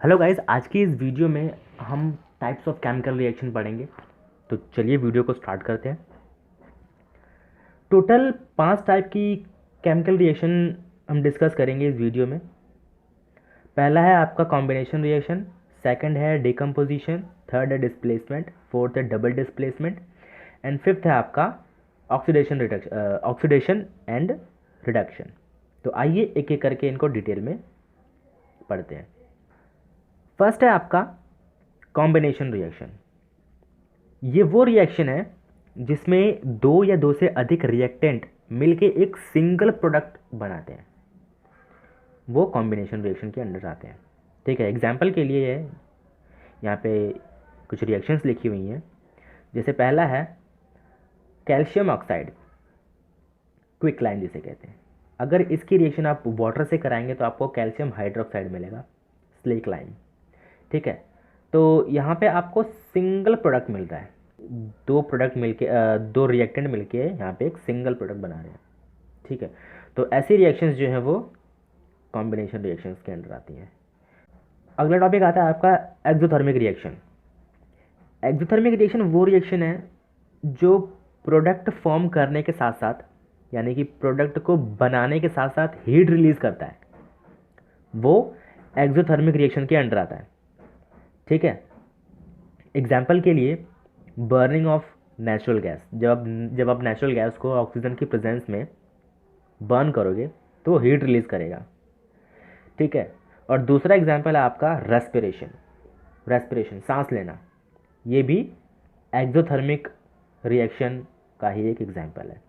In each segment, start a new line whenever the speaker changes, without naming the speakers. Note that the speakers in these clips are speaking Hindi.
हेलो गाइस, आज की इस वीडियो में हम टाइप्स ऑफ केमिकल रिएक्शन पढ़ेंगे। तो चलिए वीडियो को स्टार्ट करते हैं। टोटल 5 टाइप की केमिकल रिएक्शन हम डिस्कस करेंगे इस वीडियो में। पहला है आपका कॉम्बिनेशन रिएक्शन, सेकंड है डिकम्पोजिशन, थर्ड है डिस्प्लेसमेंट, फोर्थ है डबल डिस्प्लेसमेंट एंड फिफ्थ है आपका ऑक्सीडेशन एंड रिडक्शन। तो आइए एक एक करके इनको डिटेल में पढ़ते हैं। फर्स्ट है आपका कॉम्बिनेशन रिएक्शन। ये वो रिएक्शन है जिसमें दो या दो से अधिक रिएक्टेंट मिलके एक सिंगल प्रोडक्ट बनाते हैं, वो कॉम्बिनेशन रिएक्शन के अंडर आते हैं। ठीक है, एग्जाम्पल के लिए यहाँ पे कुछ रिएक्शंस लिखी हुई हैं। जैसे पहला है कैल्शियम ऑक्साइड, क्विक लाइम जिसे कहते हैं। अगर इसकी रिएक्शन आप वाटर से कराएंगे तो आपको कैल्शियम हाइड्रोक्साइड मिलेगा, स्लेक लाइम। ठीक है, तो यहाँ पे आपको सिंगल प्रोडक्ट मिल रहा है, दो प्रोडक्ट मिलके दो रिएक्टेंट मिलके यहाँ पे एक सिंगल प्रोडक्ट बना रहे हैं। ठीक है, तो ऐसी रिएक्शंस जो हैं वो कॉम्बिनेशन रिएक्शंस के अंदर आती हैं। अगला टॉपिक आता है आपका एक्सोथर्मिक रिएक्शन। एक्सोथर्मिक रिएक्शन वो रिएक्शन है जो प्रोडक्ट फॉर्म करने के साथ साथ, यानी कि प्रोडक्ट को बनाने के साथ साथ हीट रिलीज करता है, वो एक्सोथर्मिक रिएक्शन के अंडर आता है। ठीक है, एग्जाम्पल के लिए बर्निंग ऑफ नेचुरल गैस। जब आप नेचुरल गैस को ऑक्सीजन की प्रेजेंस में बर्न करोगे तो हीट रिलीज करेगा। ठीक है, और दूसरा एग्जाम्पल है आपका रेस्पिरेशन, सांस लेना। ये भी एक्सोथर्मिक रिएक्शन का ही एक एग्जाम्पल है।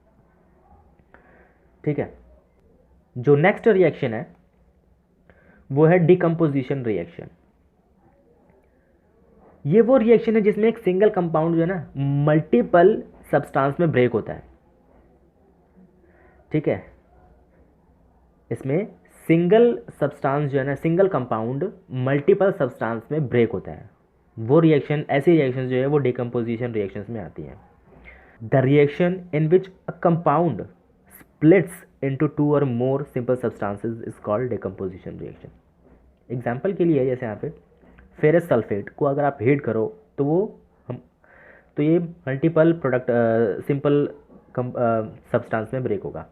ठीक है, जो नेक्स्ट रिएक्शन है वो है डिकम्पोजिशन रिएक्शन। ये वो रिएक्शन है जिसमें एक सिंगल कंपाउंड जो है ना मल्टीपल सब्सटेंस में ब्रेक होता है। ठीक है, इसमें सिंगल सब्सटेंस जो है ना, सिंगल कंपाउंड मल्टीपल सब्सटेंस में ब्रेक होता है। वो रिएक्शन, ऐसी रिएक्शन जो है वो डिकम्पोजिशन रिएक्शंस में आती हैं। The reaction in which a compound splits into two और more simple substances is called decomposition reaction. Example के लिए जैसे यहाँ पे फेरस सल्फेट को अगर आप हीट करो तो ये मल्टीपल प्रोडक्ट सिंपल सब्सटेंस में ब्रेक होगा।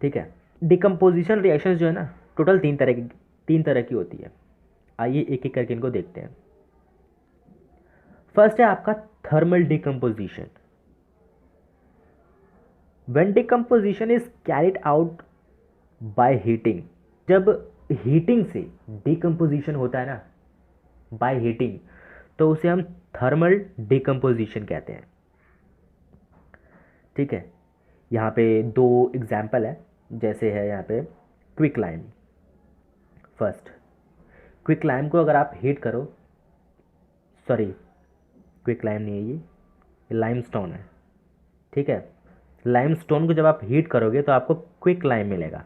ठीक है, डिकम्पोजिशन रिएक्शंस जो है ना टोटल तीन तरह की होती है। आइए एक एक करके इनको देखते हैं। फर्स्ट है आपका thermal decomposition. When decomposition is carried out by heating. जब हीटिंग से डिकम्पोजिशन होता है ना, बाय हीटिंग, तो उसे हम थर्मल डिकम्पोजिशन कहते हैं। ठीक है, यहाँ पे दो एग्जाम्पल है। जैसे है यहाँ पे quick lime. First, quick lime को अगर आप हीट करो, सॉरी क्विक लाइम नहीं है, ये लाइम स्टोन है। ठीक है, लाइम स्टोन को जब आप हीट करोगे तो आपको क्विक लाइम मिलेगा।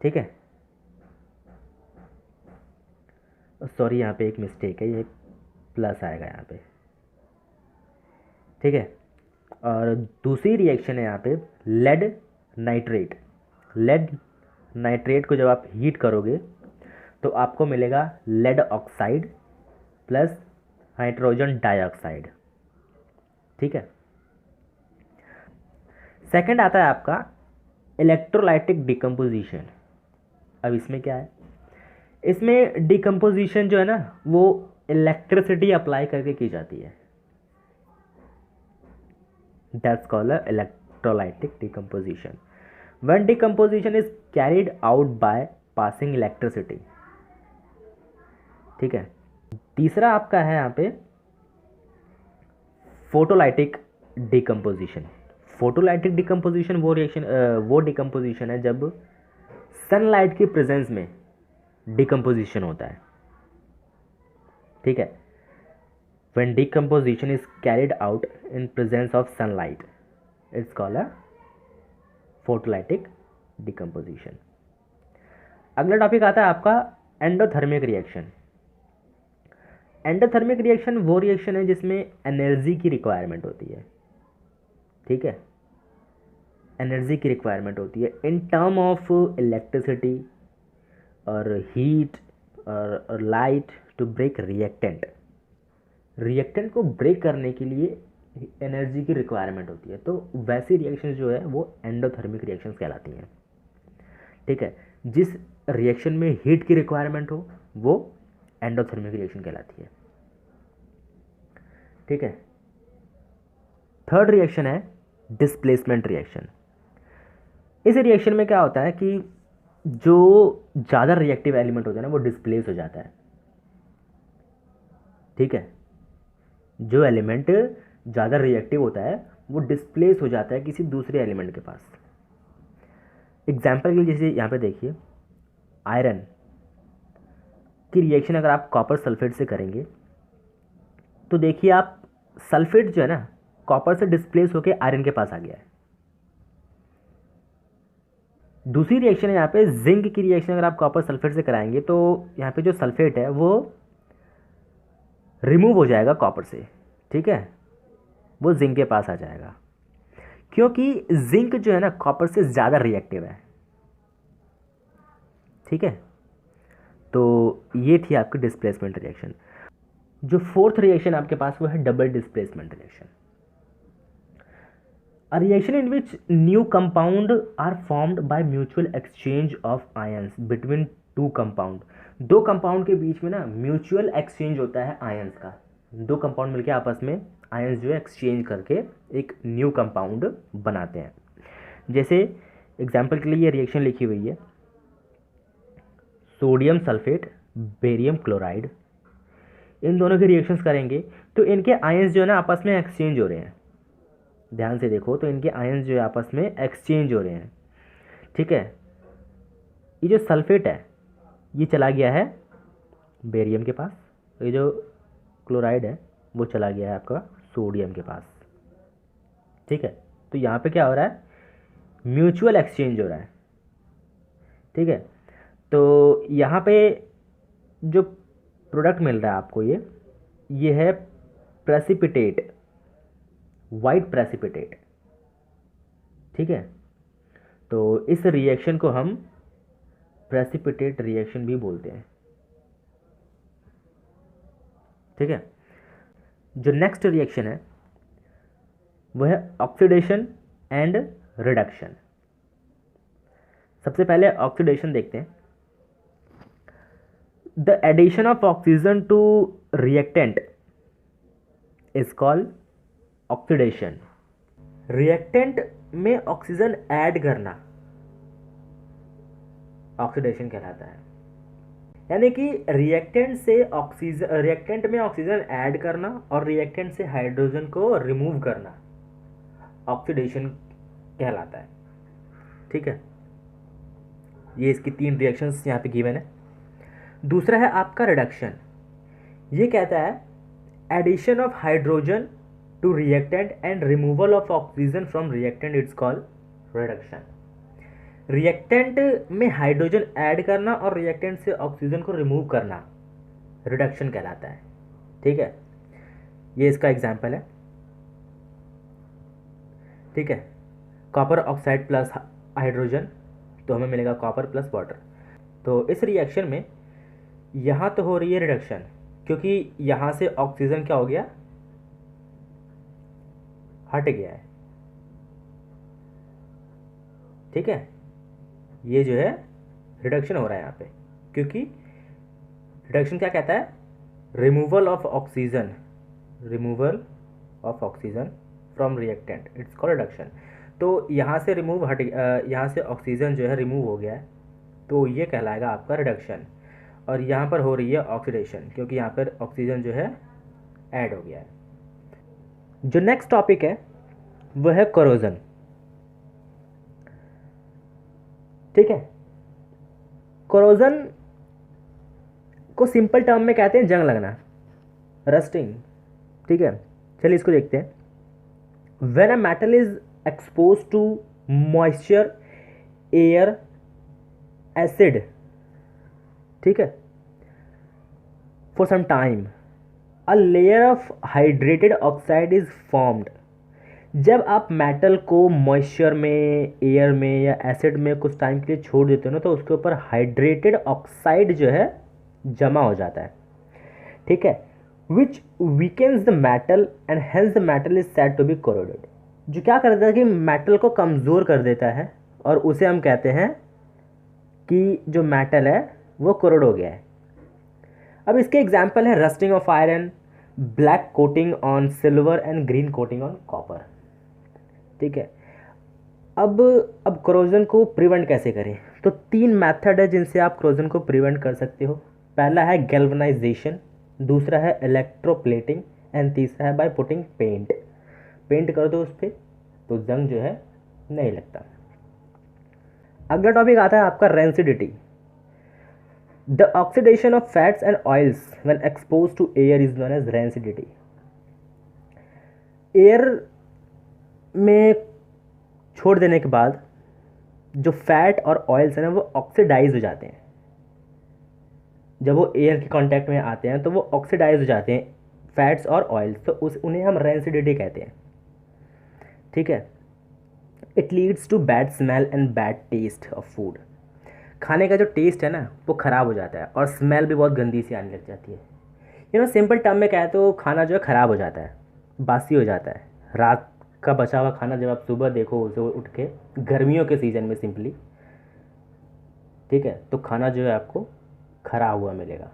ठीक है, सॉरी यहाँ पे एक मिस्टेक है, ये प्लस आएगा यहाँ पे। ठीक है, और दूसरी रिएक्शन है यहाँ पे लेड नाइट्रेट। लेड नाइट्रेट को जब आप हीट करोगे तो आपको मिलेगा lead oxide plus hydrogen dioxide. ठीक है, सेकंड आता है आपका इलेक्ट्रोलाइटिक डिकम्पोजिशन। अब इसमें क्या है, इसमें डिकम्पोजिशन जो है ना वो इलेक्ट्रिसिटी अप्लाई करके की जाती है। That's called electrolytic decomposition when decomposition is carried out by passing electricity। ठीक है, तीसरा आपका है यहाँ पे फोटोलाइटिक डिकम्पोजिशन। फोटोलाइटिक डिकम्पोजिशन वो डिकम्पोजिशन है जब सनलाइट की प्रेजेंस में डिकम्पोजिशन होता है। ठीक है, when decomposition is carried out in presence of sunlight, it's called a photolytic decomposition. अगला टॉपिक आता है आपका एंडोथर्मिक रिएक्शन। एंडोथर्मिक रिएक्शन वो रिएक्शन है जिसमें एनर्जी की रिक्वायरमेंट होती है। ठीक है, एनर्जी की रिक्वायरमेंट होती है इन टर्म ऑफ इलेक्ट्रिसिटी और हीट और light to break reactant. Reactant को ब्रेक करने के लिए एनर्जी की रिक्वायरमेंट होती है, तो वैसी रिएक्शंस जो है वो एंडोथर्मिक रिएक्शंस कहलाती हैं। ठीक है, जिस रिएक्शन में हीट की रिक्वायरमेंट हो वो एंडोथर्मिक रिएक्शन कहलाती है। ठीक है, थर्ड रिएक्शन है डिस्प्लेसमेंट रिएक्शन। इस रिएक्शन में क्या होता है कि जो ज़्यादा रिएक्टिव एलिमेंट होता है ना वो डिस्प्लेस हो जाता है। ठीक है, जो एलिमेंट ज़्यादा रिएक्टिव होता है वो डिस्प्लेस हो जाता है किसी दूसरे एलिमेंट के पास। एग्जाम्पल के लिए जैसे यहाँ पे देखिए, आयरन की रिएक्शन अगर आप कॉपर सल्फेट से करेंगे तो देखिए आप सल्फेट जो है ना कॉपर से डिस्प्लेस होकर आयरन के पास आ गया है। दूसरी रिएक्शन है यहाँ पे जिंक की रिएक्शन, अगर आप कॉपर सल्फेट से कराएंगे तो यहाँ पे जो सल्फेट है वो रिमूव हो जाएगा कॉपर से। ठीक है, वो जिंक के पास आ जाएगा, क्योंकि जिंक जो है ना कॉपर से ज़्यादा रिएक्टिव है। ठीक है, तो ये थी आपकी डिस्प्लेसमेंट रिएक्शन। जो फोर्थ रिएक्शन आपके पास वो है double displacement reaction. A reaction in which new compound are formed by mutual exchange of ions between two compound। दो कंपाउंड के बीच में ना म्यूचुअल एक्सचेंज होता है आयंस का। दो कंपाउंड मिलके आपस में आयंस जो है एक्सचेंज करके एक न्यू कंपाउंड बनाते हैं। जैसे एग्जांपल के लिए ये रिएक्शन लिखी हुई है, सोडियम सल्फेट बेरियम क्लोराइड। इन दोनों के रिएक्शंस करेंगे तो इनके आयंस जो है ना आपस में एक्सचेंज हो रहे हैं। ध्यान से देखो तो इनके आयंस जो है आपस में एक्सचेंज हो रहे हैं। ठीक है, ये जो सल्फेट है ये चला गया है बेरियम के पास, ये जो क्लोराइड है वो चला गया है आपका सोडियम के पास। ठीक है, तो यहाँ पे क्या हो रहा है, म्यूचुअल एक्सचेंज हो रहा है। ठीक है, तो यहाँ पे जो प्रोडक्ट मिल रहा है आपको ये है प्रेसिपिटेट, वाइट प्रेसिपिटेट। ठीक है, तो इस रिएक्शन को हम प्रेसिपिटेट रिएक्शन भी बोलते हैं। ठीक है, जो नेक्स्ट रिएक्शन है वो है ऑक्सीडेशन एंड रिडक्शन। सबसे पहले ऑक्सीडेशन देखते हैं। The addition of oxygen to reactant is called oxidation. Reactant में ऑक्सीजन ऐड करना ऑक्सीडेशन कहलाता है। यानी कि रिएक्टेंट में ऑक्सीजन ऐड करना और रिएक्टेंट से हाइड्रोजन को रिमूव करना ऑक्सीडेशन कहलाता है। ठीक है, ये इसकी 3 रिएक्शंस यहाँ पे गिवन है। दूसरा है आपका रिडक्शन। ये कहता है addition of hydrogen to reactant and removal of oxygen from reactant, it's called reduction. Reactant में हाइड्रोजन ऐड करना और रिएक्टेंट से ऑक्सीजन को रिमूव करना रिडक्शन कहलाता है। ठीक है, ये इसका एग्जाम्पल है। ठीक है, कॉपर ऑक्साइड प्लस हाइड्रोजन तो हमें मिलेगा कॉपर प्लस वाटर। तो इस रिएक्शन में यहाँ तो हो रही है रिडक्शन, क्योंकि यहाँ से ऑक्सीजन क्या हो गया, हट गया है। ठीक है, ये जो है रिडक्शन हो रहा है यहाँ पे, क्योंकि रिडक्शन क्या कहता है, removal of oxygen from reactant, it's called reduction. तो यहाँ से यहाँ से ऑक्सीजन जो है रिमूव हो गया है, तो ये कहलाएगा आपका रिडक्शन। और यहाँ पर हो रही है ऑक्सीडेशन, क्योंकि यहाँ पर ऑक्सीजन जो है ऐड हो गया है। जो नेक्स्ट टॉपिक है वह है कोरोजन। ठीक है, कोरोजन को सिंपल टर्म में कहते हैं जंग लगना, रस्टिंग। ठीक है, चलिए इसको देखते हैं। When a metal is expose to moisture, air, acid, ठीक है, for some time, a layer of hydrated oxide is formed. जब आप मेटल को मॉइस्चर में, एयर में या एसिड में कुछ टाइम के लिए छोड़ देते हो ना, तो उसके ऊपर हाइड्रेटेड ऑक्साइड जो है जमा हो जाता है, ठीक है, which weakens the metal and hence the metal is said to be corroded. जो क्या करता है कि मेटल को कमज़ोर कर देता है और उसे हम कहते हैं कि जो मेटल है वो कोरोड हो गया है। अब इसके एग्जाम्पल है rusting of iron, black coating on silver and green coating on copper, ठीक है। अब क्रोजन को प्रिवेंट कैसे करें? तो 3 मेथड है जिनसे आप क्रोजन को प्रिवेंट कर सकते हो। पहला है गैल्वनाइजेशन, दूसरा है इलेक्ट्रोप्लेटिंग एंड तीसरा है बाय पुटिंग पेंट। पेंट कर दो उस पर तो जंग जो है नहीं लगता। अगला टॉपिक आता है आपका rancidity. The oxidation of fats and oils when expose to air is known as rancidity. Air में छोड़ देने के बाद जो फैट और ऑयल्स हैं ना वो ऑक्सीडाइज हो जाते हैं। जब वो एयर के कांटेक्ट में आते हैं तो वो ऑक्सीडाइज हो जाते हैं, फैट्स और ऑयल्स, तो उन्हें हम रेंसिडिटी कहते हैं, ठीक है। It leads to bad smell and bad taste of food. खाने का जो टेस्ट है ना वो ख़राब हो जाता है और स्मेल भी बहुत गंदी सी आने लग जाती है। सिंपल टर्म में कहे तो खाना जो है ख़राब हो जाता है, बासी हो जाता है। रात का बचा हुआ खाना जब आप सुबह देखो उसे उठ के, गर्मियों के सीज़न में सिंपली, ठीक है, तो खाना जो है आपको ख़राब हुआ मिलेगा।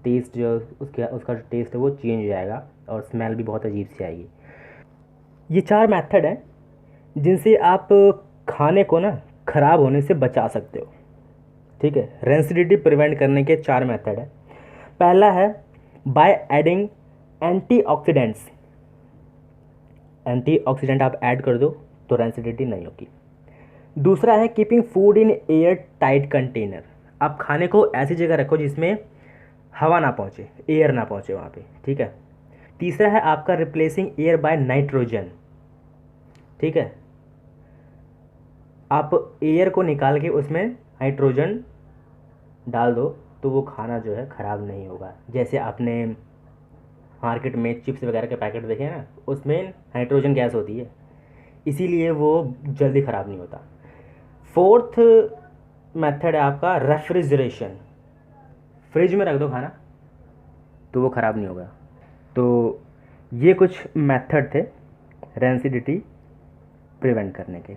टेस्ट जो उसका जो टेस्ट है वो चेंज हो जाएगा और स्मेल भी बहुत अजीब सी आएगी। ये 4 मेथड हैं जिनसे आप खाने को ना ख़राब होने से बचा सकते हो, ठीक है। रेंसिडिटी प्रिवेंट करने के 4 मेथड है। पहला है बाय एडिंग एंटीऑक्सीडेंट्स। एंटीऑक्सीडेंट आप ऐड कर दो तो रेंसिडिटी नहीं होगी। दूसरा है keeping food in air tight container. आप खाने को ऐसी जगह रखो जिसमें हवा ना पहुँचे, एयर ना पहुँचे वहाँ पे, ठीक है। तीसरा है आपका रिप्लेसिंग एयर बाय नाइट्रोजन, ठीक है। आप एयर को निकाल के उसमें नाइट्रोजन डाल दो तो वो खाना जो है ख़राब नहीं होगा। जैसे आपने मार्केट में चिप्स वगैरह के पैकेट देखे हैं ना, उसमें नाइट्रोजन गैस होती है, इसीलिए वो जल्दी ख़राब नहीं होता। फोर्थ मेथड है आपका रेफ्रिजरेशन। फ्रिज में रख दो खाना तो वो ख़राब नहीं होगा। तो ये कुछ मेथड थे रेंसिडिटी प्रिवेंट करने के।